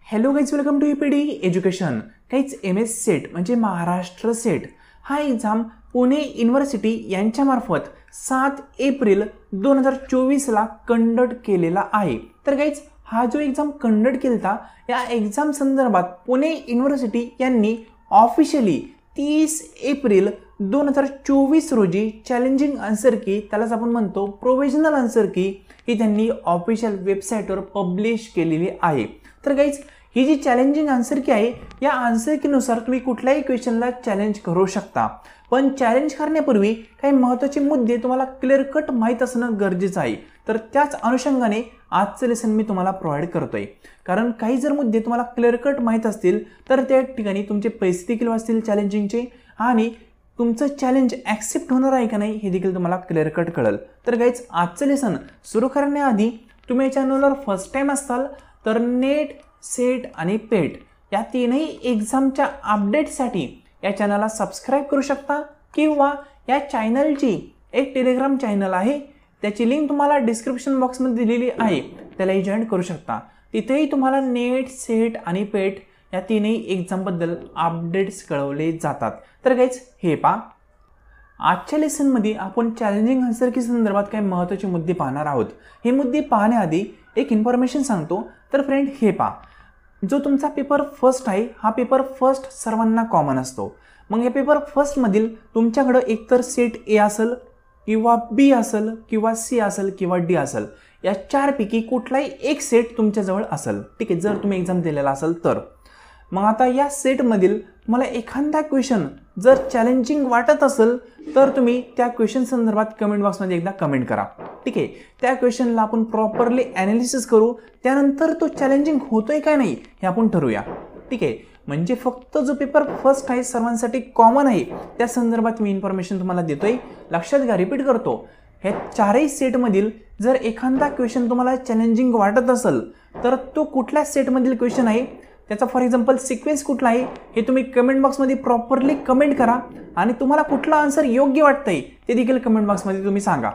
Hello guys, welcome to EPD education. काहीच MS SET म्हणजे Maharashtra SET हा एक्झाम पुणे युनिव्हर्सिटी यांच्यामार्फत 7 एप्रिल 2024ला कंडक्ट केलेला आहे. तर गाईज हा जो एक्झाम कंडक्ट केला या एक्झाम संदर्भात पुणे युनिव्हर्सिटी यांनी ऑफिशियली 30 एप्रिल 2024 रोजी चॅलेंजिंग आन्सर की, त्यालाच आपण म्हणतो प्रोव्हिजनल आन्सर की, ही त्यांनी ऑफिशियल वेबसाईटवर पब्लिश केलेली आहे. तर गाईज ही जी चॅलेंजिंग आन्सर की आहे या आन्सर कीनुसार तुम्ही कुठल्याही क्वेश्चनला चॅलेंज करू शकता. पण चॅलेंज करण्यापूर्वी काही महत्त्वाचे मुद्दे तुम्हाला क्लिअर कट माहीत असणं गरजेचं आहे. तर त्याच अनुषंगाने आजचं लेसन मी तुम्हाला प्रोव्हाइड करतोय. कारण काही जर मुद्दे तुम्हाला क्लिअर कट माहीत असतील तर त्या ठिकाणी तुमचे पैसे देखील वाचतील चॅलेंजिंगचे, आणि तुमचं चॅलेंज ॲक्सेप्ट होणार आहे का नाही हे देखील तुम्हाला क्लिअर कट कळेल. तर गाईज आजचं लेसन सुरू करण्याआधी तुम्ही या चॅनलवर फर्स्ट टाईम असाल तर नेट, सेट आणि पेट या तीनही एक्झामच्या अपडेटसाठी या चॅनलला सबस्क्राईब करू शकता, किंवा या चॅनलची एक टेलिग्राम चॅनल आहे, त्याची लिंक तुम्हाला डिस्क्रिप्शन बॉक्समध्ये दिलेली आहे, त्यालाही जॉईन करू शकता. तिथेही तुम्हाला नेट, सेट आणि पेट या तीनही एक्झामबद्दल अपडेट्स कळवले जातात. तर गाईज हे पहा, आजच्या लेसनमध्ये आपण चॅलेंजिंग आन्सर की संदर्भात काही महत्त्वाचे मुद्दे पाहणार आहोत. हे मुद्दे पाहण्याआधी एक इन्फॉर्मेशन सांगतो. तर फ्रेंड हे पहा, जो तुमचा पेपर फर्स्ट आहे हा पेपर फर्स्ट सर्वांना कॉमन असतो. मग या पेपर फर्स्टमधील तुमच्याकडं एकतर सेट ए असेल, किंवा बी असेल, किंवा सी असेल, किंवा डी असेल. या चारपैकी कुठलाही एक सेट तुमच्याजवळ असेल, ठीक आहे, जर तुम्ही एक्झाम दिलेला असेल तर. मग आता या सेटमधील तुम्हाला एखादा क्वेश्चन जर चॅलेंजिंग वाटत असेल तर तुम्ही त्या क्वेश्चन संदर्भात कमेंट बॉक्समध्ये एकदा कमेंट करा, ठीक आहे. त्या क्वेश्चनला आपण प्रॉपरली ॲनालिसिस करू, त्यानंतर तो चॅलेंजिंग होतोय काय नाही हे आपण ठरवूया, ठीक आहे. म्हणजे फक्त जो पेपर फर्स्ट आहे सर्वांसाठी कॉमन आहे त्या संदर्भात मी इन्फॉर्मेशन तुम्हाला देतोय. लक्षात घ्या, रिपीट करतो, ह्या चारही सेटमधील जर एखादा क्वेश्चन तुम्हाला चॅलेंजिंग वाटत असेल तर तो कुठल्या सेटमधील क्वेश्चन आहे, त्याचा फॉर एक्झाम्पल सिक्वेन्स कुठला आहे हे तुम्ही कमेंट बॉक्समध्ये प्रॉपरली कमेंट करा, आणि तुम्हाला कुठला आन्सर योग्य वाटतंय ते देखील कमेंट बॉक्समध्ये तुम्ही सांगा.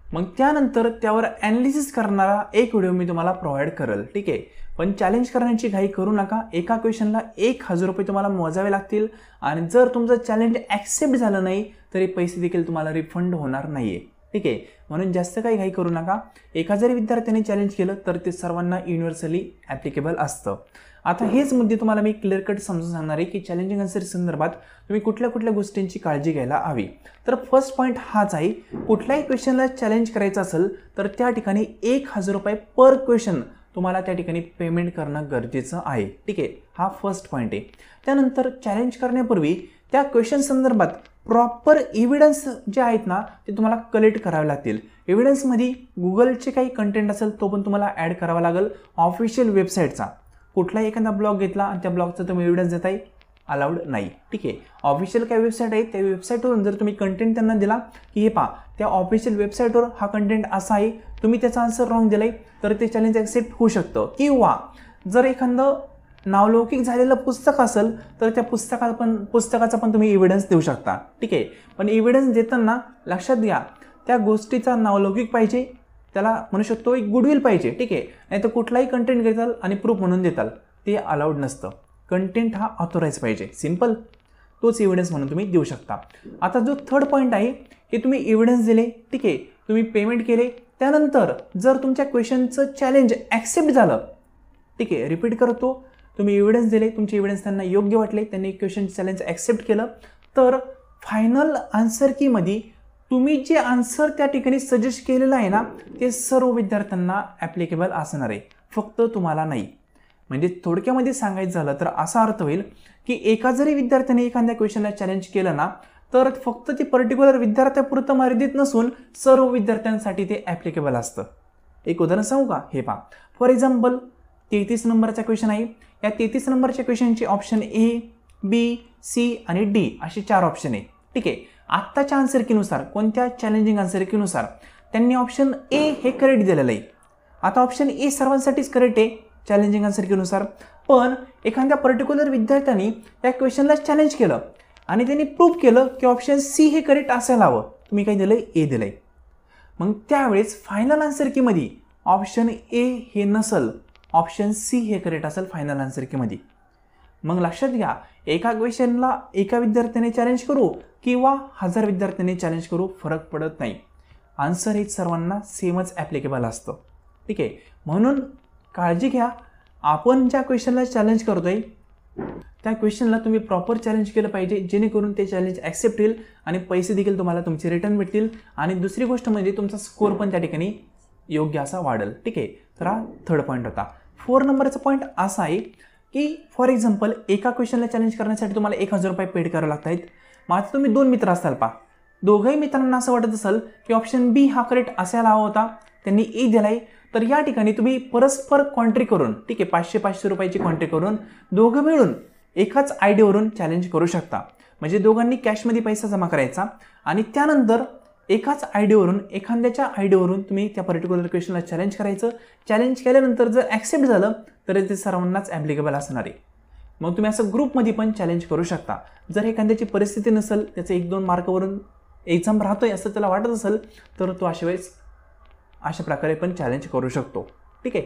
मग त्यानंतर त्यावर ॲनालिसिस करणारा एक व्हिडिओ मी तुम्हाला प्रोव्हाइड करेल, ठीक आहे. पण चॅलेंज करण्याची घाई करू नका. एका क्वेश्चनला 1000 रुपये तुम्हाला मोजावे लागतील, आणि जर तुमचं चॅलेंज ॲक्सेप्ट झालं नाही तरी पैसे देखील तुम्हाला रिफंड होणार नाही आहे, ठीक आहे. म्हणून जास्त काही घाई करू नका. एका जरी विद्यार्थ्याने चॅलेंज केलं तर ते सर्वांना युनिव्हर्सली ॲप्लिकेबल असतं. आता हेच मुद्दे तुम्हाला मी क्लिअर कट समजून सांगणार आहे की चॅलेंजिंग आन्सर संदर्भात तुम्ही कुठल्या कुठल्या गोष्टींची काळजी घ्यायला हवी. तर फर्स्ट पॉईंट हाच आहे, कुठल्याही क्वेश्चनला चॅलेंज करायचं असेल तर त्या ठिकाणी 1000 रुपये पर क्वेश्चन तुम्हाला त्या ठिकाणी पेमेंट करणं गरजेचं आहे, ठीक आहे. हा फर्स्ट पॉईंट आहे. त्यानंतर चॅलेंज करण्यापूर्वी त्या क्वेश्चन संदर्भात प्रॉपर एव्हिडन्स जे आहेत ना ते तुम्हाला कलेक्ट करावे लागतील. एव्हिडन्समध्ये गुगलचे काही कंटेंट असेल तो पण तुम्हाला ॲड करावा लागेल ऑफिशियल वेबसाईटचा. कुठलाही एखादा ब्लॉग घेतला आणि त्या ब्लॉगचा तुम्ही एव्हिडन्स देताय, अलाउड नाही, ठीक आहे. ऑफिशियल काही वेबसाईट आहे त्या वेबसाईटवरून जर तुम्ही कंटेंट त्यांना दिला की हे पहा त्या ऑफिशियल वेबसाईटवर हा कंटेंट असा आहे, तुम्ही त्याचा आन्सर रॉंग दिलाय तर ते चॅलेंज ॲक्सेप्ट होऊ शकतं. किंवा जर एखादं नावलौकिक झालेलं पुस्तक असेल तर त्या पुस्तकाचा पण तुम्ही एव्हिडन्स देऊ शकता, ठीक आहे. पण एव्हिडन्स देताना लक्षात घ्या, त्या गोष्टीचा नावलौकिक पाहिजे, त्याला म्हणू शकतो एक गुडविल पाहिजे, ठीक आहे. नाही तर कुठलाही कंटेंट घेताल आणि प्रूफ म्हणून देताल ते अलाउड नसतं. कंटेंट हा ऑथोराईज पाहिजे, सिम्पल, तोच एव्हिडन्स म्हणून तुम्ही देऊ शकता. आता जो थर्ड पॉईंट आहे हे तुम्ही एव्हिडन्स दिले, ठीक आहे, तुम्ही पेमेंट केले, त्यानंतर जर तुमच्या क्वेश्चनचं चॅलेंज ॲक्सेप्ट झालं, ठीक आहे, रिपीट करतो, तुम्ही एव्हिडन्स दिले, तुमचे एव्हिडन्स त्यांना योग्य वाटले, त्यांनी क्वेश्चन चॅलेंज ॲक्सेप्ट केलं, तर फायनल आन्सर कीमध्ये तुम्ही जे आन्सर त्या ठिकाणी सजेस्ट केलेलं आहे ना ते सर्व विद्यार्थ्यांना ॲप्लिकेबल असणार आहे, फक्त तुम्हाला नाही. म्हणजे थोडक्यामध्ये सांगायचं झालं तर असा अर्थ होईल की एका जरी विद्यार्थ्याने एखाद्या क्वेश्चनला चॅलेंज केलं ना तर फक्त ते पर्टिक्युलर विद्यार्थ्यापुरतं मर्यादित नसून सर्व विद्यार्थ्यांसाठी ते ॲप्लिकेबल असतं. एक उदाहरण सांगू का, हे पहा, फॉर एक्झाम्पल 33 नंबरचा क्वेश्चन आहे. या 33 नंबरच्या क्वेश्चनची ऑप्शन A, B, C आणि D असे 4 ऑप्शन आहे, ठीक आहे. आत्ताच्या आन्सर कीनुसार, कोणत्या चॅलेंजिंग आन्सर कीनुसार त्यांनी ऑप्शन A हे करेक्ट दिलेलं आहे. आता ऑप्शन A सर्वांसाठीच करेक्ट आहे चॅलेंजिंग आन्सर कीनुसार, पण एखाद्या पर्टिक्युलर विद्यार्थ्यांनी या क्वेश्चनला चॅलेंज केलं आणि त्यांनी प्रूव्ह केलं की ऑप्शन C हे करेक्ट असायला हवं, तुम्ही काय दिलं आहे, A दिलं आहे. मग त्यावेळेस फायनल आन्सर कीमध्ये ऑप्शन A हे नसल ऑप्शन सी हे करेक्ट असेल फायनल आन्सर कीमध्ये. मग लक्षात घ्या, एका क्वेश्चनला एका विद्यार्थ्याने चॅलेंज करू किंवा 1000 विद्यार्थ्यांनी चॅलेंज करू फरक पडत नाही. आन्सर हे सर्वांना सेमच ॲप्लिकेबल असतं. ठीक आहे, म्हणून काळजी घ्या. आपण ज्या क्वेश्चनला चॅलेंज करतोय त्या क्वेश्चनला तुम्ही प्रॉपर चॅलेंज केलं पाहिजे, जेणेकरून ते चॅलेंज ॲक्सेप्ट होईल आणि पैसे देखील तुम्हाला तुमचे रिटर्न भेटतील. आणि दुसरी गोष्ट म्हणजे तुमचा स्कोअर पण त्या ठिकाणी योग्य असा वाढेल. ठीक आहे, तर हा थर्ड पॉईंट होता. 4 नंबरचा पॉईंट असा आहे की फॉर एक्झाम्पल एका क्वेश्चनला चॅलेंज करण्यासाठी तुम्हाला 1000 रुपये पेड करावे लागत आहेत. मग आता तुम्ही 2 मित्र असताल पहा, दोघंही मित्रांना असं वाटत असेल की ऑप्शन बी हा करेक्ट असायला हवा होता, त्यांनी ए दिलाय. तर या ठिकाणी तुम्ही परस्पर कॉन्ट्री करून, ठीक आहे, 500-500 रुपयाची कॉन्ट्री करून दोघं मिळून एकाच आयडीवरून चॅलेंज करू शकता. म्हणजे दोघांनी कॅशमध्ये पैसा जमा करायचा आणि त्यानंतर एकाच आयडीवरून एखाद्याच्या आयडीवरून तुम्ही त्या पर्टिक्युलर क्वेश्चनला चॅलेंज करायचं. चॅलेंज केल्यानंतर जर ॲक्सेप्ट झालं तर ते सर्वांनाच ॲप्लिकेबल असणार आहे. मग तुम्ही असं ग्रुपमध्ये पण चॅलेंज करू शकता. जर एखाद्याची परिस्थिती नसेल, त्याचं 1-2 मार्कावरून एक्झाम राहतोय असं त्याला वाटत असेल, तर तो अशा वेळेस अशा प्रकारे पण चॅलेंज करू शकतो. ठीक आहे,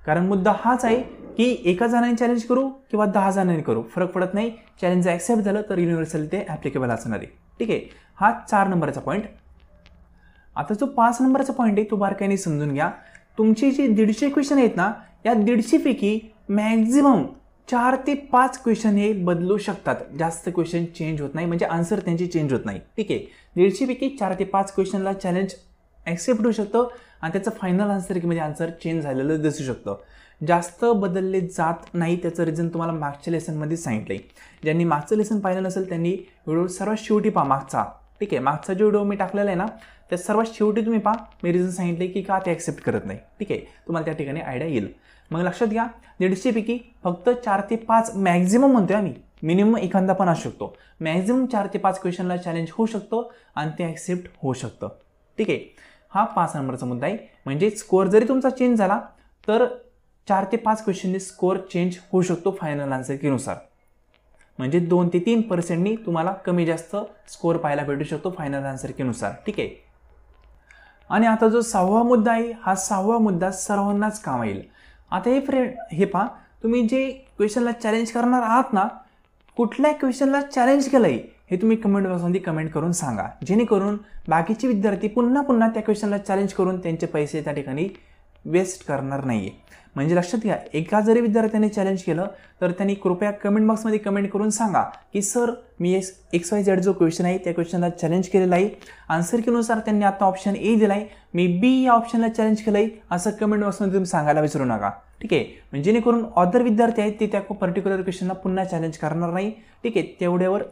कारण मुद्दा हाच आहे की एका जणाने चॅलेंज करू किंवा 10 जणांनी करू फरक पडत नाही. चॅलेंज ॲक्सेप्ट झालं तर युनिव्हर्सल ते ॲप्लिकेबल असणार आहे. ठीक आहे, हा 4 नंबरचा पॉईंट. आता जो 5 नंबरचा पॉईंट आहे तो बारकाईने समजून घ्या. तुमची जी 150 क्वेश्चन आहेत ना, या 150 पैकी मॅक्झिमम 4 ते 5 क्वेश्चन हे बदलू शकतात. जास्त क्वेश्चन चेंज होत नाही, म्हणजे आन्सर त्यांची चेंज होत नाही. ठीक आहे, 150 पैकी 4 ते 5 क्वेश्चनला चॅलेंज ॲक्सेप्ट होऊ शकतं आणि त्याचं फायनल आन्सर कीमध्ये आन्सर चेंज झालेलं दिसू शकतं. जास्त बदलले जात नाही. त्याचं रिझन तुम्हाला मागच्या लेसनमध्ये सांगितलं आहे. ज्यांनी मागचं लेसन पाहिलं नसेल त्यांनी व्हिडिओ सर्वात शेवटी पहा मागचा. ठीक आहे, मागचा जो व्हिडिओ मी टाकलेला आहे ना, त्या सर्वात शेवटी तुम्ही पहा. मी रिझन सांगितले की का ते ॲक्सेप्ट करत नाही. ठीक आहे, तुम्हाला त्या ठिकाणी आयडिया येईल. मग लक्षात घ्या, 150 पैकी फक्त 4 ते 5 मॅक्झिमम म्हणतोय आम्ही, मिनिमम एखादा पण असू शकतो. मॅक्झिमम 4 ते 5 क्वेश्चनला चॅलेंज होऊ शकतो आणि ते ॲक्सेप्ट होऊ शकतं. ठीक आहे, हा 5 नंबरचा मुद्दा आहे. म्हणजे स्कोअर जरी तुमचा चेंज झाला तर 4 ते 5 क्वेश्चननी स्कोअर चेंज होऊ शकतो फायनल आन्सर कीनुसार. म्हणजे 2 ते 3% तुम्हाला कमी जास्त स्कोअर पाहायला भेटू शकतो फायनल आन्सर कीनुसार. ठीक आहे, आणि आता जो 6वा मुद्दा आहे, हा 6वा मुद्दा सर्वांनाच काम येईल. आता हे पहा, तुम्ही जे क्वेश्चनला चॅलेंज करणार आहात ना, कुठल्या क्वेश्चनला चॅलेंज केलं आहे हे तुम्ही कमेंट बॉक्समध्ये कमेंट करून सांगा, जेणेकरून बाकीचे विद्यार्थी पुन्हा पुन्हा त्या क्वेश्चनला चॅलेंज करून त्यांचे पैसे त्या ठिकाणी वेस्ट करणार नाही आहे. म्हणजे लक्षात घ्या, एका जरी विद्यार्थ्याने चॅलेंज केलं तर त्यांनी कृपया कमेंट बॉक्समध्ये कमेंट करून सांगा की सर मी XYZ जो क्वेश्चन आहे त्या क्वेश्चनला चॅलेंज केलेला आहे, आन्सर कीनुसार त्यांनी आता ऑप्शन ए दिला आहे, मी बी या ऑप्शनला चॅलेंज केलं आहे, असं कमेंट बॉक्समध्ये तुम्ही सांगायला विसरू नका. ठीक आहे, म्हणजे जेणेकरून अदर विद्यार्थी आहेत ते त्या पर्टिक्युलर क्वेश्चनला पुन्हा चॅलेंज करणार नाही. ठीक आहे, तेवढ्यावर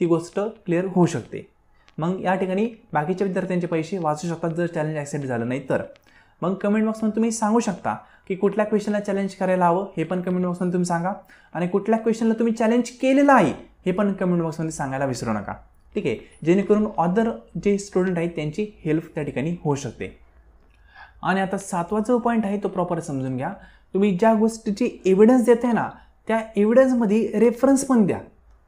ती गोष्ट क्लिअर होऊ शकते. मग या ठिकाणी बाकीच्या विद्यार्थ्यांचे पैसे वाचू शकतात जर चॅलेंज ॲक्सेप्ट झालं नाही तर. मग कमेंट बॉक्समध्ये तुम्ही सांगू शकता की कुठल्या क्वेश्चनला चॅलेंज करायला हवं हे पण कमेंट बॉक्समध्ये तुम्ही सांगा, आणि कुठल्या क्वेश्चनला तुम्ही चॅलेंज केलेलं आहे हे पण कमेंट बॉक्समध्ये सांगायला विसरू नका. ठीक आहे, जेणेकरून अदर जे स्टुडंट आहेत त्यांची हेल्प त्या ठिकाणी होऊ शकते. आणि आता 7वा जो पॉईंट आहे तो प्रॉपर समजून घ्या. तुम्ही ज्या गोष्टीची एव्हिडन्स देताय ना, त्या एव्हिडन्समध्ये रेफरन्स पण द्या.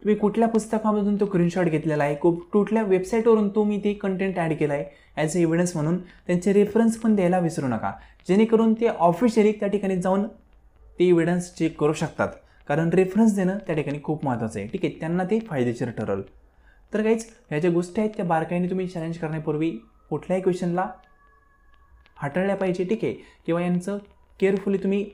तुम्ही कुठल्या पुस्तकामधून तो स्क्रीनशॉट घेतलेला आहे, कुठल्या वेबसाईटवरून तुम्ही ते कंटेंट ॲड केला आहे ॲज अ एव्हिडन्स म्हणून, त्यांचे रेफरन्स पण द्यायला विसरू नका, जेणेकरून ते ऑफिशियली त्या ठिकाणी जाऊन ते एव्हिडन्स चेक करू शकतात. कारण रेफरन्स देणं त्या ठिकाणी खूप महत्त्वाचं आहे. ठीक आहे, त्यांना ते फायदेशीर ठरेल. तर काहीच ह्या ज्या गोष्टी आहेत त्या बारकाईने तुम्ही चॅलेंज करण्यापूर्वी कुठल्याही क्वेश्चनला हाताळल्या पाहिजे. ठीक आहे, किंवा यांचं केअरफुली तुम्ही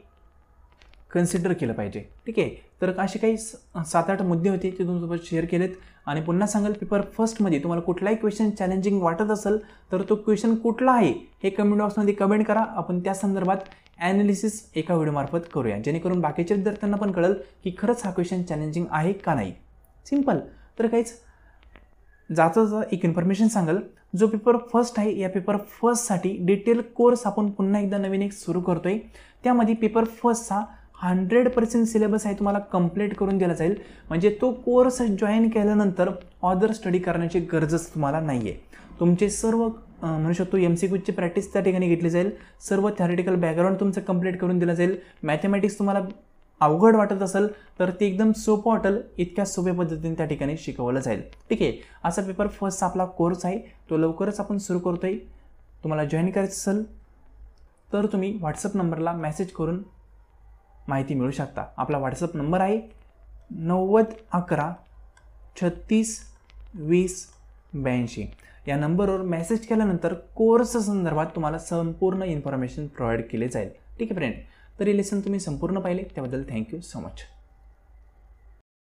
कन्सिडर केलं पाहिजे. ठीक आहे, तर असे काही 7-8 मुद्दे होते ते तुमच्यासोबत शेअर केलेत. आणि पुन्हा सांगाल, पेपर फर्स्टमध्ये तुम्हाला कुठलाही क्वेश्चन चॅलेंजिंग वाटत असेल तर तो क्वेश्चन कुठला आहे हे कमेंट बॉक्समध्ये कमेंट करा. आपण त्या संदर्भात ॲनालिसिस एका व्हिडिओमार्फत करूया, जेणेकरून बाकीच्या विद्यार्थ्यांना पण कळेल की खरंच हा क्वेश्चन चॅलेंजिंग आहे का नाही. सिम्पल. तर काहीच जाता एक इन्फॉर्मेशन सांगाल, जो पेपर फर्स्ट आहे या पेपर फर्स्टसाठी डिटेल कोर्स आपण पुन्हा एकदा नवीन एक सुरू करतोय. त्यामध्ये पेपर फर्स्टचा 100% सिलेबस आहे तुम्हाला कंप्लीट करून दिला जाईल. म्हणजे तो कोर्स जॉईन केल्यानंतर ऑदर स्टडी करण्याची गरजच तुम्हाला नाही आहे. तुमचे सर्व म्हणू शकतो MCQची प्रॅक्टिस त्या ठिकाणी घेतली जाईल, सर्व थेरॉटिकल बॅकग्राऊंड तुमचं कंप्लीट करून दिलं जाईल. मॅथमॅटिक्स तुम्हाला अवघड वाटत असेल तर ते एकदम सोपं वाटेल, इतक्या सोप्या पद्धतीने त्या ठिकाणी शिकवलं जाईल. ठीक आहे, असा पेपर फर्स्टचा आपला कोर्स आहे, तो लवकरच आपण सुरू करतोय. तुम्हाला जॉईन करायचं असेल तर तुम्ही व्हॉट्सअप नंबरला मेसेज करून माहिती मिळू शकता. आपला व्हॉट्सअप नंबर आहे 9011362082. या नंबरवर मेसेज केल्यानंतर कोर्स संदर्भात तुम्हाला संपूर्ण इन्फॉर्मेशन प्रोव्हाइड केली जाईल. ठीक आहे फ्रेंड, तर हे लेसन तुम्ही संपूर्ण पाहिले त्याबद्दल थँक्यू सो मच.